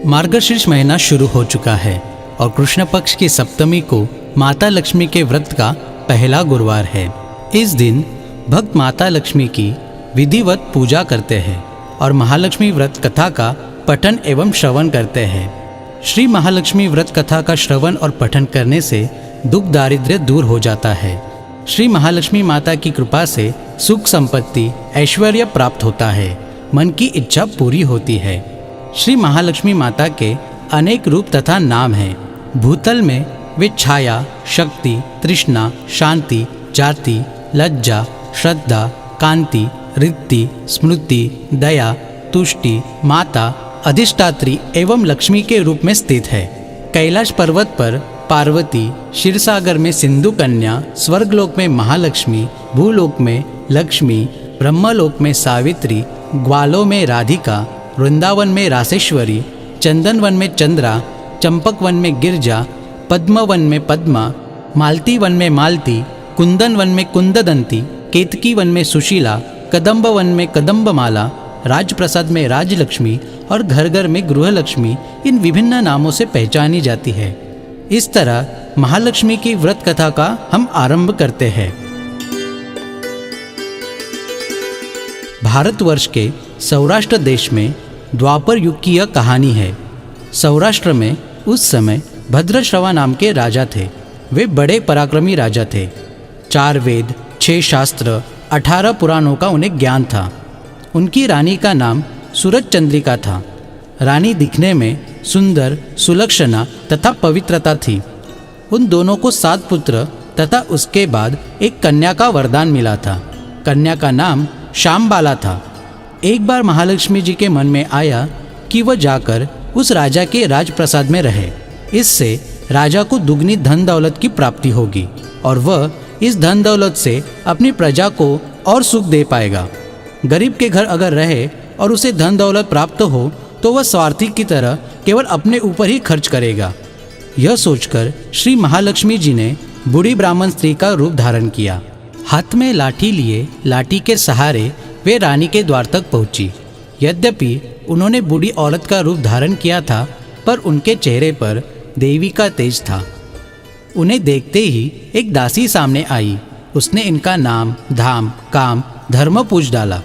मार्गशीर्ष महीना शुरू हो चुका है और कृष्ण पक्ष की सप्तमी को माता लक्ष्मी के व्रत का पहला गुरुवार है। इस दिन भक्त माता लक्ष्मी की विधिवत पूजा करते हैं और महालक्ष्मी व्रत कथा का पठन एवं श्रवण करते हैं। श्री महालक्ष्मी व्रत कथा का श्रवण और पठन करने से दुख दारिद्र्य दूर हो जाता है। श्री महालक्ष्मी माता की कृपा से सुख संपत्ति ऐश्वर्य प्राप्त होता है, मन की इच्छा पूरी होती है। श्री महालक्ष्मी माता के अनेक रूप तथा नाम हैं। भूतल में वे छाया, शक्ति, तृष्णा, शांति, जाति, लज्जा, श्रद्धा, कांति, रिद्धि, स्मृति, दया, तुष्टि, माता, अधिष्ठात्री एवं लक्ष्मी के रूप में स्थित है। कैलाश पर्वत पर पार्वती, क्षीरसागर में सिंधु कन्या, स्वर्गलोक में महालक्ष्मी, भूलोक में लक्ष्मी, ब्रह्मलोक में सावित्री, ग्वालों में राधिका, वृंदावन में रासेश्वरी, चंदन वन में चंद्रा, चंपक वन में गिरजा, पद्म वन में पद्मा, मालती वन में मालती, कुंदन वन में कुंददंती, केतकी वन में सुशीला, कदम्ब वन में कदम्बमाला, राजप्रसाद में राजलक्ष्मी और घर घर में गृहलक्ष्मी इन विभिन्न नामों से पहचानी जाती है। इस तरह महालक्ष्मी की व्रत कथा का हम आरंभ करते हैं। भारतवर्ष के सौराष्ट्र देश में द्वापर युग की यह कहानी है। सौराष्ट्र में उस समय भद्रश्रवा नाम के राजा थे। वे बड़े पराक्रमी राजा थे। 4 वेद, 6 शास्त्र, 18 पुराणों का उन्हें ज्ञान था। उनकी रानी का नाम सूरज चंद्रिका था। रानी दिखने में सुंदर, सुलक्षणा तथा पवित्रता थी। उन दोनों को 7 पुत्र तथा उसके बाद एक कन्या का वरदान मिला था। कन्या का नाम श्यामबाला था। एक बार महालक्ष्मी जी के मन में आया कि वह जाकर उस राजा के राजप्रसाद में रहे। इससे राजा को दुगनी धन दौलत की प्राप्ति होगी और वह इस धन दौलत से अपनी प्रजा को और सुख दे पाएगा। गरीब के घर अगर रहे और उसे धन दौलत प्राप्त हो तो वह स्वार्थी की तरह केवल अपने ऊपर ही खर्च करेगा। यह सोचकर श्री महालक्ष्मी जी ने बूढ़ी ब्राह्मण स्त्री का रूप धारण किया। हाथ में लाठी लिए लाठी के सहारे वे रानी के द्वार तक पहुंची। यद्यपि उन्होंने बूढ़ी औरत का रूप धारण किया था, पर उनके चेहरे पर देवी का तेज था। उन्हें देखते ही एक दासी सामने आई। उसने इनका नाम, धाम, काम, धर्म पूछ डाला।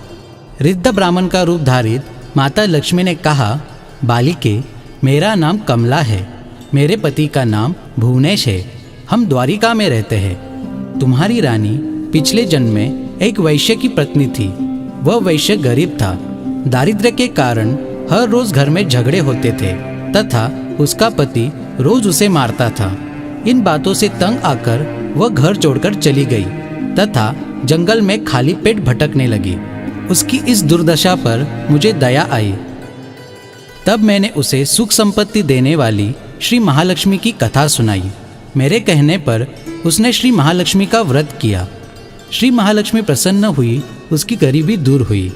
रिद्ध ब्राह्मण का रूप धारित माता लक्ष्मी ने कहा, बालिके, मेरा नाम कमला है। मेरे पति का नाम भुवनेश है। हम द्वारिका में रहते हैं। तुम्हारी रानी पिछले जन्म में एक वैश्य की पत्नी थी। वह वैश्य गरीब था। दारिद्र्य के कारण हर रोज घर में झगड़े होते थे तथा उसका पति रोज उसे मारता था। इन बातों से तंग आकर वह घर छोड़कर चली गई तथा जंगल में खाली पेट भटकने लगी। उसकी इस दुर्दशा पर मुझे दया आई। तब मैंने उसे सुख संपत्ति देने वाली श्री महालक्ष्मी की कथा सुनाई। मेरे कहने पर उसने श्री महालक्ष्मी का व्रत किया। श्री महालक्ष्मी प्रसन्न हुई, उसकी गरीबी दूर हुई।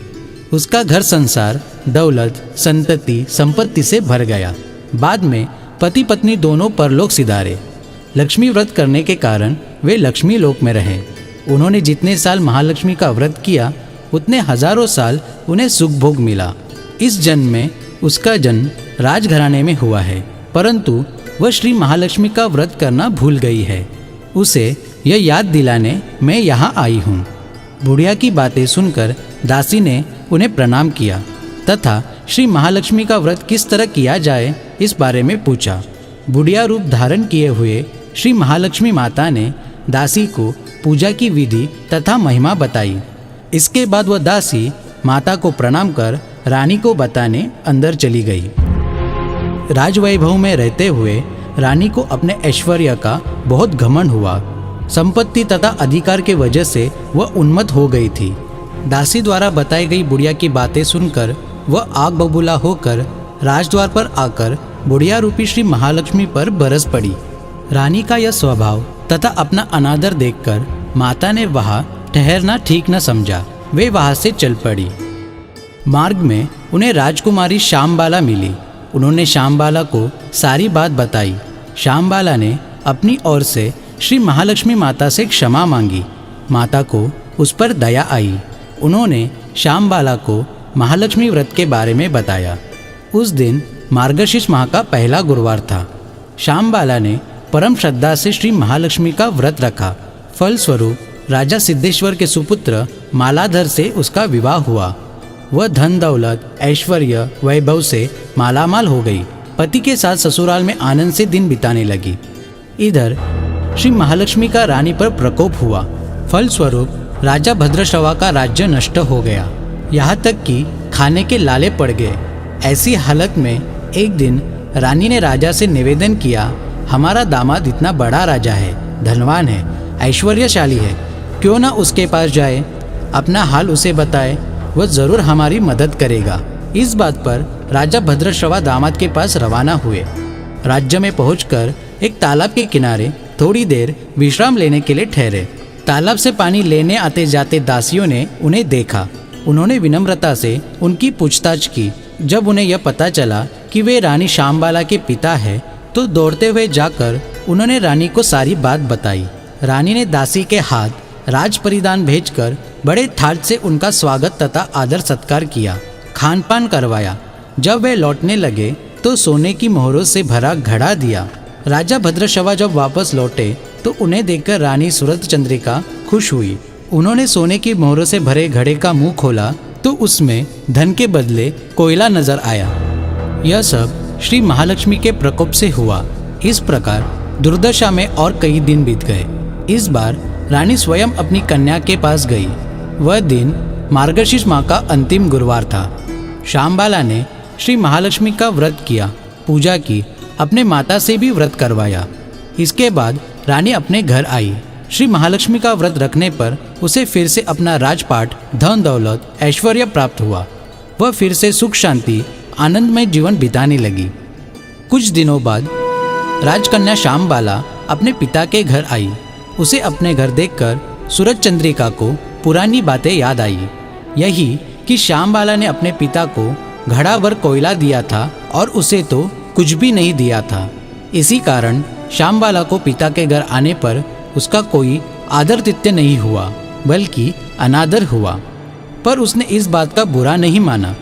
उसका घर संसार दौलत, संतति, संपत्ति से भर गया। बाद में पति पत्नी दोनों परलोक सिधारे। लक्ष्मी व्रत करने के कारण वे लक्ष्मी लोक में रहे। उन्होंने जितने साल महालक्ष्मी का व्रत किया उतने हजारों साल उन्हें सुख भोग मिला। इस जन्म में उसका जन्म राजघराने में हुआ है, परंतु वह श्री महालक्ष्मी का व्रत करना भूल गई है। उसे यह याद दिलाने मैं यहाँ आई हूँ। बुढ़िया की बातें सुनकर दासी ने उन्हें प्रणाम किया तथा श्री महालक्ष्मी का व्रत किस तरह किया जाए इस बारे में पूछा। बुढ़िया रूप धारण किए हुए श्री महालक्ष्मी माता ने दासी को पूजा की विधि तथा महिमा बताई। इसके बाद वह दासी माता को प्रणाम कर रानी को बताने अंदर चली गई। राजवैभव में रहते हुए रानी को अपने ऐश्वर्य का बहुत घमंड हुआ। संपत्ति तथा अधिकार के वजह से वह उन्मत्त हो गई थी। दासी द्वारा बताई गई बुढ़िया की बातें सुनकर वह आग बबूला होकर राजद्वार पर आकर बुढ़िया रूपी श्री महालक्ष्मी पर बरस पड़ी। रानी का यह स्वभाव तथा अपना अनादर देखकर माता ने वहाँ ठहरना ठीक न समझा। वे वहाँ से चल पड़ी। मार्ग में उन्हें राजकुमारी श्यामबाला मिली। उन्होंने श्यामबाला को सारी बात बताई। श्यामबाला ने अपनी ओर से श्री महालक्ष्मी माता से क्षमा मांगी। माता को उस पर दया आई। उन्होंने श्यामबाला को महालक्ष्मी व्रत के बारे में बताया। उस दिन मार्गशीर्ष माह का पहला गुरुवार था। श्यामबाला ने परम श्रद्धा से श्री महालक्ष्मी का व्रत रखा। फलस्वरूप राजा सिद्धेश्वर के सुपुत्र मालाधर से उसका विवाह हुआ। वह धन दौलत ऐश्वर्य वैभव से मालामाल हो गई। पति के साथ ससुराल में आनंद से दिन बिताने लगी। इधर श्री महालक्ष्मी का रानी पर प्रकोप हुआ। फलस्वरूप राजा भद्रश्रवा का राज्य नष्ट हो गया, यहाँ तक कि खाने के लाले पड़ गए। ऐसी हालत में एक दिन रानी ने राजा से निवेदन किया, हमारा दामाद इतना बड़ा राजा है, धनवान है, ऐश्वर्यशाली है, क्यों ना उसके पास जाए, अपना हाल उसे बताए, वह जरूर हमारी मदद करेगा। इस बात पर राजा भद्रश्रवा दामाद के पास रवाना हुए। राज्य में पहुंचकर एक तालाब के किनारे थोड़ी देर विश्राम लेने के लिए ठहरे। तालाब से पानी लेने आते जाते दासियों ने उन्हें देखा। उन्होंने विनम्रता से उनकी पूछताछ की। जब उन्हें यह पता चला कि वे रानी श्यामबाला के पिता है, तो दौड़ते हुए जाकर उन्होंने रानी को सारी बात बताई। रानी ने दासी के हाथ राज परिधान भेजकर बड़े ठाट से उनका स्वागत तथा आदर सत्कार किया, खान पान करवाया। जब वे लौटने लगे तो सोने की मोहरों से भरा घड़ा दिया। राजा भद्रश्रवा जब वापस लौटे तो उन्हें देखकर रानी सूरत चंद्रिका खुश हुई। उन्होंने सोने की मोहरों से भरे घड़े का मुंह खोला तो उसमें धन के बदले कोयला नजर आया। यह सब श्री महालक्ष्मी के प्रकोप से हुआ। इस प्रकार दुर्दशा में और कई दिन बीत गए। इस बार रानी स्वयं अपनी कन्या के पास गई। वह दिन मार्गशीर्ष माह का अंतिम गुरुवार था। श्यामबाला ने श्री महालक्ष्मी का व्रत किया, पूजा की, अपने माता से भी व्रत करवाया। इसके बाद रानी अपने घर आई। श्री महालक्ष्मी का व्रत रखने पर उसे फिर से अपना राजपाट, धन दौलत, ऐश्वर्य प्राप्त हुआ। वह फिर से सुख शांति आनंदमय जीवन बिताने लगी। कुछ दिनों बाद राजकन्या श्यामबाला अपने पिता के घर आई। उसे अपने घर देखकर सूरज चंद्रिका को पुरानी बातें याद आई। यही कि श्यामबाला ने अपने पिता को घड़ा भर कोयला दिया था और उसे तो कुछ भी नहीं दिया था। इसी कारण श्यामबाला को पिता के घर आने पर उसका कोई आदर तिथ्य नहीं हुआ, बल्कि अनादर हुआ। पर उसने इस बात का बुरा नहीं माना।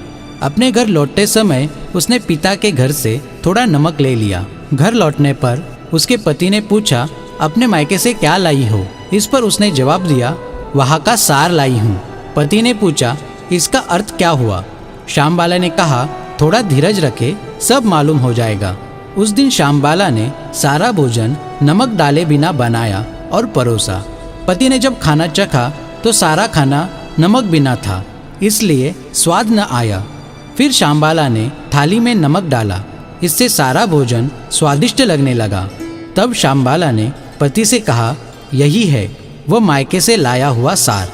अपने घर लौटते समय उसने पिता के घर से थोड़ा नमक ले लिया। घर लौटने पर उसके पति ने पूछा, अपने मायके से क्या लाई हो? इस पर उसने जवाब दिया, वहाँ का सार लाई हूँ। पति ने पूछा, इसका अर्थ क्या हुआ? श्यामबाला ने कहा, थोड़ा धीरज रखे, सब मालूम हो जाएगा। उस दिन श्यामबाला ने सारा भोजन नमक डाले बिना बनाया और परोसा। पति ने जब खाना चखा तो सारा खाना नमक बिना था, इसलिए स्वाद न आया। फिर श्यामबाला ने थाली में नमक डाला, इससे सारा भोजन स्वादिष्ट लगने लगा। तब श्यामबाला ने पति से कहा, यही है वह मायके से लाया हुआ सार।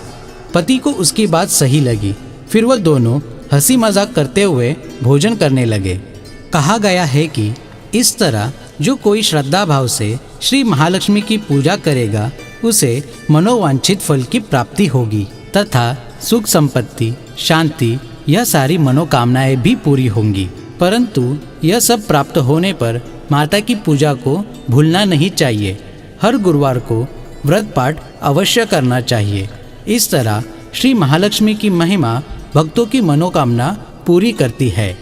पति को उसकी बात सही लगी। फिर वह दोनों हंसी मजाक करते हुए भोजन करने लगे। कहा गया है कि इस तरह जो कोई श्रद्धा भाव से श्री महालक्ष्मी की पूजा करेगा, उसे मनोवांछित फल की प्राप्ति होगी तथा सुख संपत्ति, शांति, यह सारी मनोकामनाएं भी पूरी होंगी। परंतु यह सब प्राप्त होने पर माता की पूजा को भूलना नहीं चाहिए। हर गुरुवार को व्रत पाठ अवश्य करना चाहिए। इस तरह श्री महालक्ष्मी की महिमा भक्तों की मनोकामना पूरी करती है।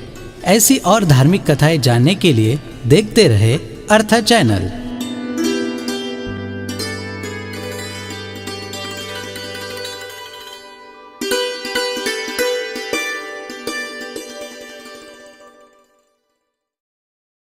ऐसी और धार्मिक कथाएं जानने के लिए देखते रहे अर्था चैनल।